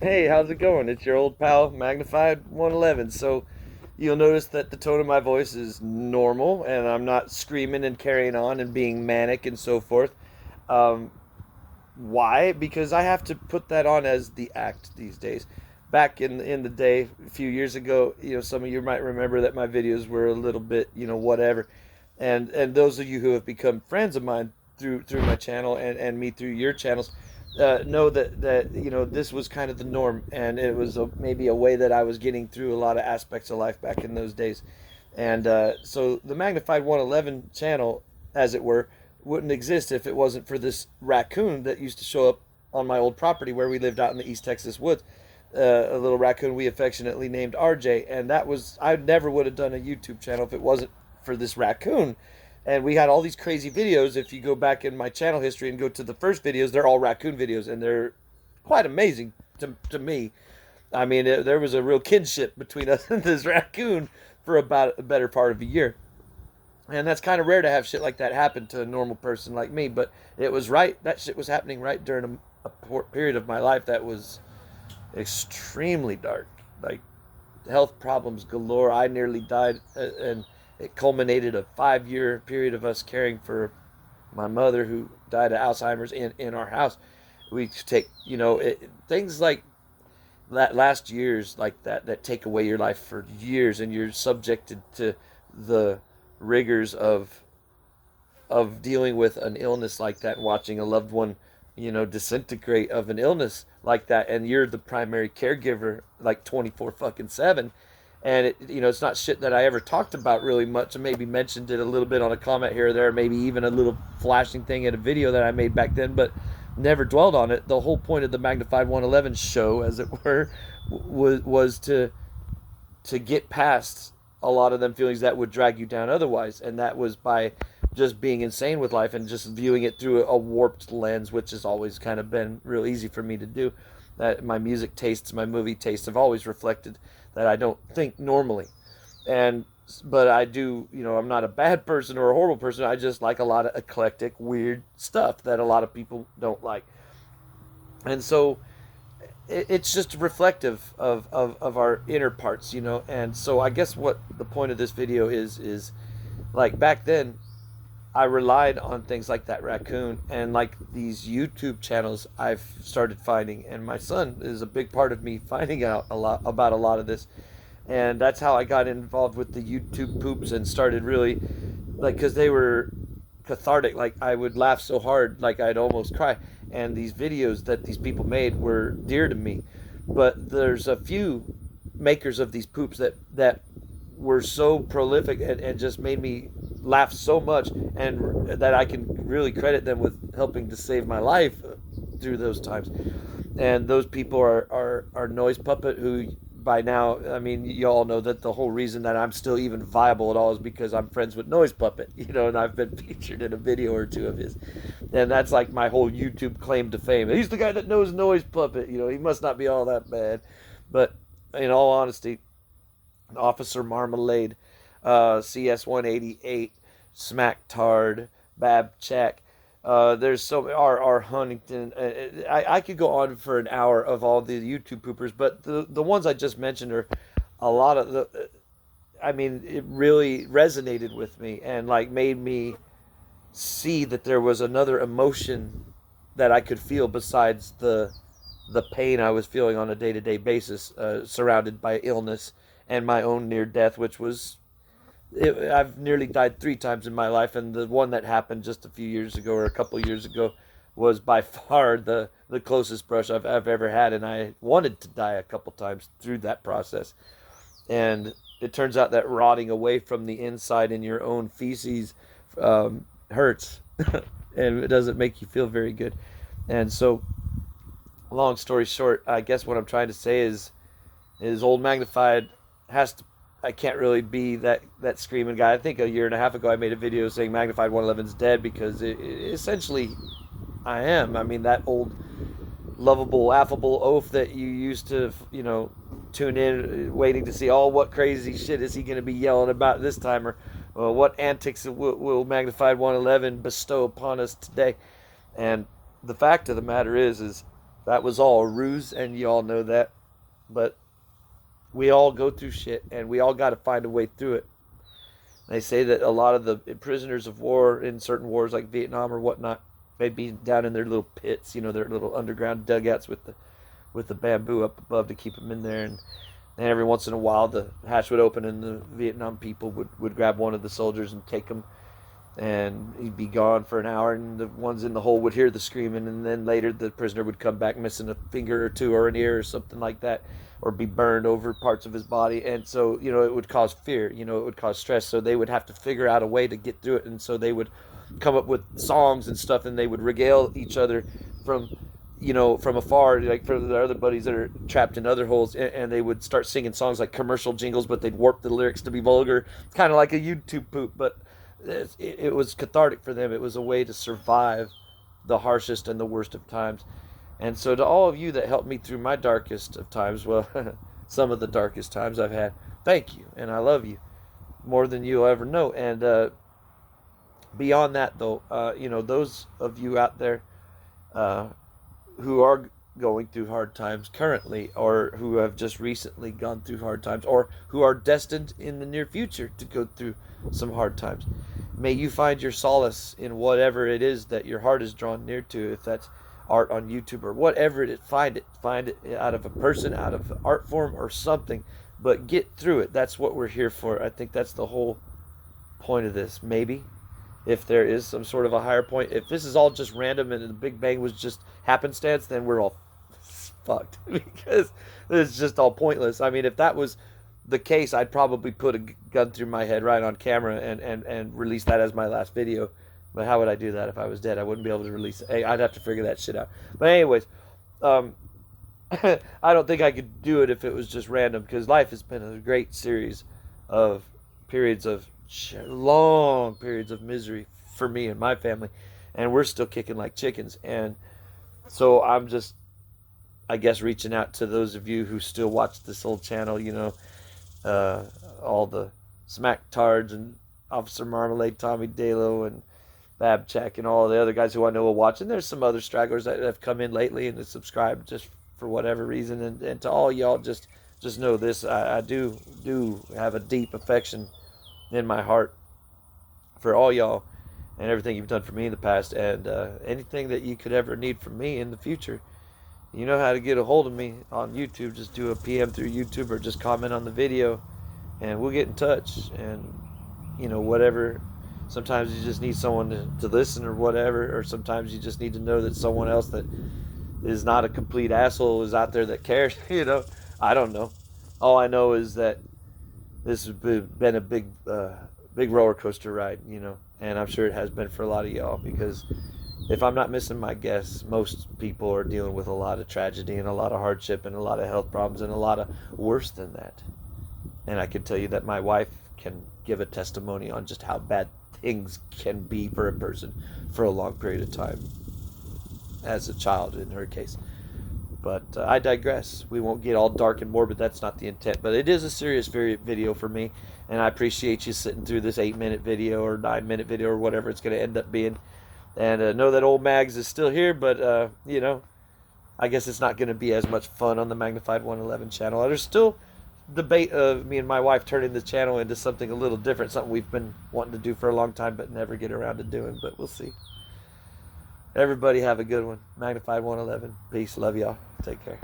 Hey, how's it going? It's your old pal, Magnified 111. So you'll notice that the tone of my voice is normal and I'm not screaming and carrying on and being manic and so forth. Um, why? Because I have to put that on as the act these days. Back in the day, a few years ago, some of you might remember that my videos were a little bit, whatever. And those of you who have become friends of mine through my channel and me through your channels, know that this was kind of the norm, and it was maybe a way that I was getting through a lot of aspects of life back in those days. And so the Magnified 111 channel, as it were, wouldn't exist if it wasn't for this raccoon that used to show up on my old property where we lived out in the East Texas woods. A little raccoon we affectionately named RJ, and that was I never would have done a YouTube channel if it wasn't for this raccoon. And we had all these crazy videos. If you go back in my channel history and go to the first videos, they're all raccoon videos, and they're quite amazing to me. I mean, there was a real kinship between us and this raccoon for about a better part of a year. And that's kind of rare to have shit like that happen to a normal person like me. But it was right. That shit was happening right during a period of my life that was extremely dark. Like health problems galore. I nearly died, and it culminated a 5 year period of us caring for my mother who died of Alzheimer's in our house. We take, things like that last years like that take away your life for years, and you're subjected to the rigors of dealing with an illness like that, watching a loved one, disintegrate of an illness like that, and you're the primary caregiver like 24 fucking 7. And it's not shit that I ever talked about really much. I maybe mentioned it a little bit on a comment here or there, maybe even a little flashing thing in a video that I made back then, but never dwelled on it. The whole point of the Magnified 111 show, as it were, was to get past a lot of them feelings that would drag you down otherwise, and that was by just being insane with life and just viewing it through a warped lens, which has always kind of been real easy for me to do. That my music tastes, my movie tastes have always reflected that I don't think normally. And but I do, I'm not a bad person or a horrible person. I just like a lot of eclectic, weird stuff that a lot of people don't like. And so it's just reflective of our inner parts, And so I guess what the point of this video is like back then I relied on things like that raccoon and like these YouTube channels I've started finding, and my son is a big part of me finding out a lot about a lot of this. And that's how I got involved with the YouTube poops and started really like, because they were cathartic. Like I would laugh so hard like I'd almost cry, and these videos that these people made were dear to me. But there's a few makers of these poops that were so prolific and just made me laugh so much, and that I can really credit them with helping to save my life through those times. And those people are Noise Puppet, who by now, I mean, you all know that the whole reason that I'm still even viable at all is because I'm friends with Noise Puppet, and I've been featured in a video or two of his. And that's like my whole YouTube claim to fame. He's the guy that knows Noise Puppet, he must not be all that bad. But in all honesty, Officer Marmalade, CS 188, Smack Tard, Bab Check. There's so R Huntington. I could go on for an hour of all the YouTube poopers, but the ones I just mentioned are a lot of the. I mean, it really resonated with me and like made me see that there was another emotion that I could feel besides the pain I was feeling on a day to day basis, surrounded by illness and my own near death, which was I've nearly died 3 times in my life, and the one that happened just a few years ago or a couple of years ago was by far the closest brush I've ever had, and I wanted to die a couple times through that process. And it turns out that rotting away from the inside in your own feces hurts, and it doesn't make you feel very good. And so, long story short, I guess what I'm trying to say is old Magnified has to. I can't really be that screaming guy. I think a year and a half ago I made a video saying Magnified 111's dead, because essentially I am. I mean, that old lovable, affable oaf that you used to, tune in waiting to see, oh, what crazy shit is he going to be yelling about this time, or what antics will Magnified 111 bestow upon us today. And the fact of the matter is That was all a ruse, and you all know that. But we all go through shit, and we all got to find a way through it. They say that a lot of the prisoners of war in certain wars, like Vietnam or whatnot, they'd be down in their little pits, their little underground dugouts with the bamboo up above to keep them in there. And every once in a while, the hatch would open, and the Vietnam people would grab one of the soldiers and take him, and he'd be gone for an hour, and the ones in the hole would hear the screaming, and then later the prisoner would come back missing a finger or two or an ear or something like that, or be burned over parts of his body. And so it would cause fear, it would cause stress, so they would have to figure out a way to get through it. And so they would come up with songs and stuff, and they would regale each other from from afar, like for the other buddies that are trapped in other holes, and they would start singing songs like commercial jingles, but they'd warp the lyrics to be vulgar, kind of like a YouTube poop. But it was cathartic for them. It was a way to survive the harshest and the worst of times. And so to all of you that helped me through my darkest of times, well, some of the darkest times I've had, thank you, and I love you more than you'll ever know. And beyond that, though, those of you out there who are going through hard times currently, or who have just recently gone through hard times, or who are destined in the near future to go through some hard times, may you find your solace in whatever it is that your heart is drawn near to. If that's art on YouTube or whatever it is, find it out of a person, out of art form or something, but get through it. That's what we're here for. I think that's the whole point of this. Maybe if there is some sort of a higher point, if this is all just random and the Big Bang was just happenstance, then we're all fucked because it's just all pointless. I mean, if that was the case, I'd probably put a gun through my head right on camera and release that as my last video. But how would I do that if I was dead? I wouldn't be able to release it. I'd have to figure that shit out. But anyways, I don't think I could do it if it was just random, because life has been a great series of periods of long periods of misery for me and my family, and we're still kicking like chickens. And so I'm just, I guess, reaching out to those of you who still watch this old channel, all the Smack Tards and Officer Marmalade, Tommy Dalo, and Babchak, and all the other guys who I know will watch. And there's some other stragglers that have come in lately and have subscribed just for whatever reason. And to all y'all, just know this: I do have a deep affection in my heart for all y'all and everything you've done for me in the past, and anything that you could ever need from me in the future. You know how to get a hold of me on YouTube. Just do a PM through YouTube, or just comment on the video, and we'll get in touch. And whatever, sometimes you just need someone to listen or whatever, or sometimes you just need to know that someone else that is not a complete asshole is out there that cares. I don't know. All I know is that this has been a big roller coaster ride, and I'm sure it has been for a lot of y'all, because if I'm not missing my guess, most people are dealing with a lot of tragedy and a lot of hardship and a lot of health problems and a lot of worse than that. And I can tell you that my wife can give a testimony on just how bad things can be for a person for a long period of time, as a child in her case. But I digress. We won't get all dark and morbid. That's not the intent. But it is a serious video for me, and I appreciate you sitting through this 8-minute video or 9-minute video or whatever it's going to end up being. And know that old Mags is still here, but I guess it's not going to be as much fun on the Magnified 111 channel. There's still debate of me and my wife turning the channel into something a little different, something we've been wanting to do for a long time but never get around to doing. But we'll see. Everybody have a good one. Magnified 111. Peace. Love y'all. Take care.